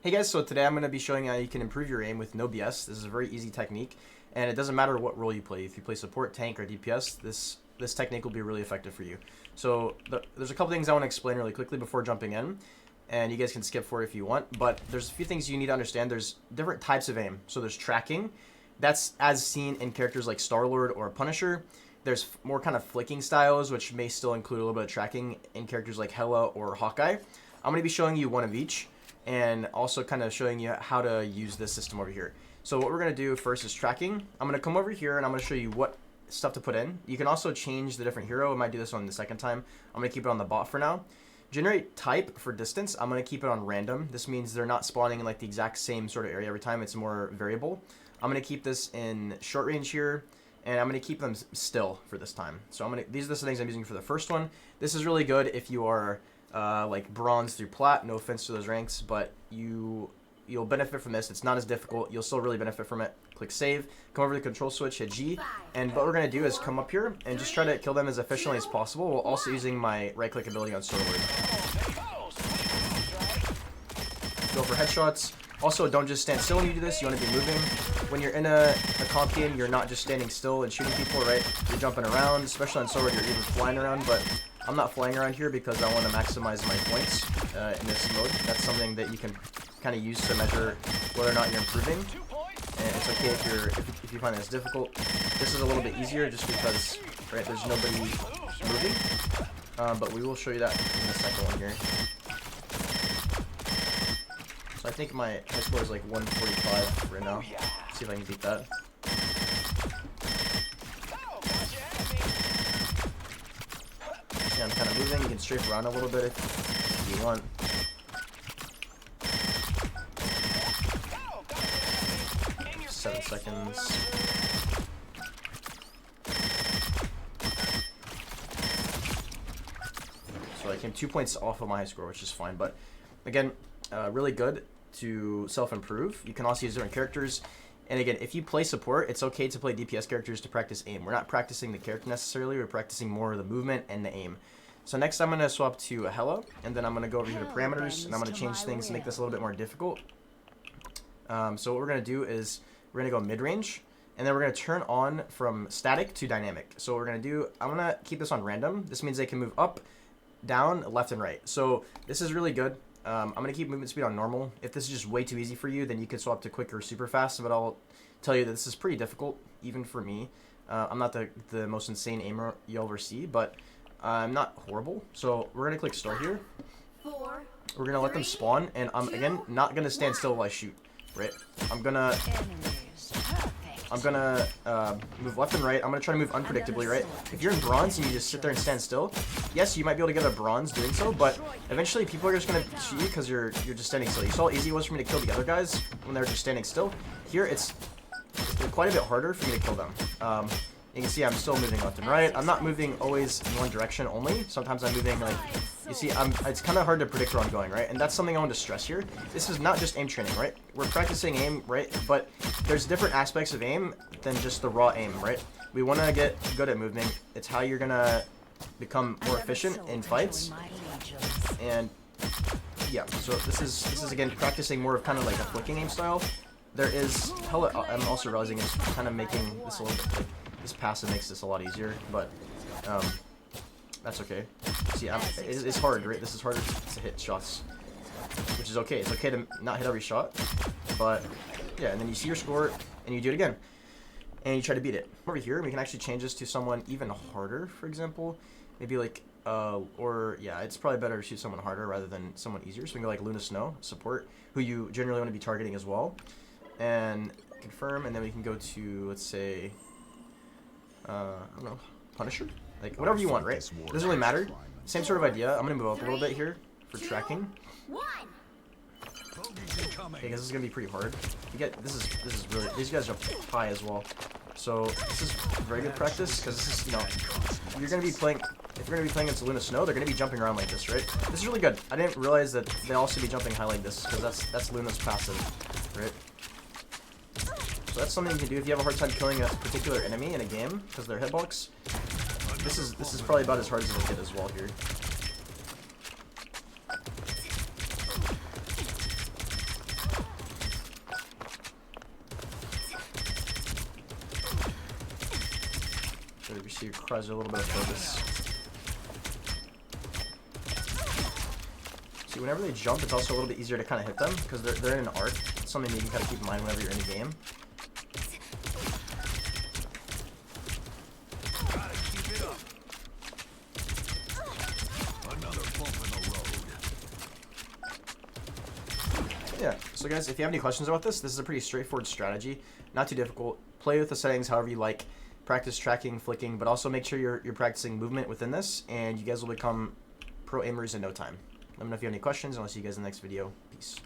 Hey guys, so today I'm going to be showing you how you can improve your aim with no BS. This is a very easy technique, and it doesn't matter what role you play. If you play support, tank, or DPS, this technique will be really effective for you. So there's a couple things I want to explain really quickly before jumping in, and you guys can skip for it if you want, but there's a few things you need to understand. There's different types of aim. So there's tracking. That's as seen in characters like Star-Lord or Punisher. There's more kind of flicking styles, which may still include a little bit of tracking in characters like Hela or Hawkeye. I'm going to be showing you one of each, and also kind of showing you how to use this system over here. So what we're going to do first is tracking. I'm going to come over here and I'm going to show you what stuff to put in. You can also change the different hero. I might do this one the second time. I'm going to keep it on the bot for now. Generate type for distance. I'm going to keep it on random. This means they're not spawning in like the exact same sort of area every time. It's more variable. I'm going to keep this in short range here, and I'm going to keep them still for this time. So these are the things I'm using for the first one. This is really good if you are like bronze through plat. No offense to those ranks, but you'll benefit from this. It's not as difficult. You'll still really benefit from it. Click save, come over to the control switch, hit G, and what we're going to do is come up here and just try to kill them as efficiently as possible while also using my right click ability on Star-Lord. Go for headshots. Also, don't just stand still when you do this. You want to be moving. When you're in a comp game, you're not just standing still and shooting people, right? You're jumping around, especially on Star-Lord, you're even flying around, but I'm not flying around here because I want to maximize my points in this mode. That's something that you can kind of use to measure whether or not you're improving. And it's okay if you find this difficult. This is a little bit easier just because, right, there's nobody moving. But we will show you that in the second one here. So I think my high score is like 145 right now. Let's see if I can beat that. Yeah, I'm kind of moving. You can strafe around a little bit if you want. Seven seconds. So I came 2 points off of my high score, which is fine. But again, really good to self-improve. You can also use different characters. And again, if you play support, it's okay to play DPS characters to practice aim. We're not practicing the character necessarily. We're practicing more of the movement and the aim. So next I'm going to swap to a Hela, and then I'm going to go over here to parameters, and I'm going to change things to make this a little bit more difficult. So what we're going to do is we're going to go mid-range, and then we're going to turn on from static to dynamic. So what we're going to do, I'm going to keep this on random. This means they can move up, down, left, and right. So this is really good. I'm going to keep movement speed on normal. If this is just way too easy for you, then you can swap to quick or super fast, but I'll tell you that this is pretty difficult, even for me. I'm not the most insane aimer you'll ever see, but I'm not horrible. So we're going to click start here. We're going to let them spawn, and I'm, again, not going to stand still while I shoot, right? I'm going to move left and right. I'm going to try to move unpredictably, right? If you're in bronze and you just sit there and stand still, yes, you might be able to get a bronze doing so, but eventually people are just going to shoot you because you're just standing still. You saw how easy it was for me to kill the other guys when they were just standing still. Here, it's quite a bit harder for me to kill them. You can see I'm still moving left and right. I'm not moving always in one direction only. Sometimes I'm moving like, you see, it's kind of hard to predict where I'm going, right? And that's something I want to stress here. This is not just aim training, right? We're practicing aim, right? But there's different aspects of aim than just the raw aim, right? We want to get good at moving. It's how you're going to become more efficient in fights. And yeah, so this is again practicing more of kind of like a flicking aim style. There is hella, I'm also realizing it's kind of making this a little bit like, this passive makes this a lot easier, but that's okay. See, it's hard, right? This is harder to hit shots, which is okay. It's okay to not hit every shot, but yeah, and then you see your score, and you do it again, and you try to beat it. Over here, we can actually change this to someone even harder, for example. Maybe like, or yeah, it's probably better to shoot someone harder rather than someone easier. So we can go like Luna Snow, support, who you generally want to be targeting as well, and confirm, and then we can go to, let's say, I don't know, Punisher? Like, whatever you want, right? It doesn't really matter. Same sort of idea. I'm going to move up a little bit here for tracking. Okay, this is going to be pretty hard. This is really, these guys jump high as well. So, this is very good practice, because this is, you know, you're going to be playing, if you're going to be playing against Luna Snow, they're going to be jumping around like this, right? This is really good. I didn't realize that they also be jumping high like this, because that's Luna's passive, right? So that's something you can do if you have a hard time killing a particular enemy in a game because they're hitbox. This is probably about as hard as it'll get as well here. so your crowds are a little bit of focus. See, whenever they jump, it's also a little bit easier to kind of hit them because they're in an arc. It's something that you can kind of keep in mind whenever you're in the game. Yeah, so guys, if you have any questions about this is a pretty straightforward strategy. Not too difficult. Play with the settings however you like. Practice tracking, flicking, but also make sure you're practicing movement within this, and you guys will become pro aimers in no time. Let me know if you have any questions, and I'll see you guys in the next video. Peace.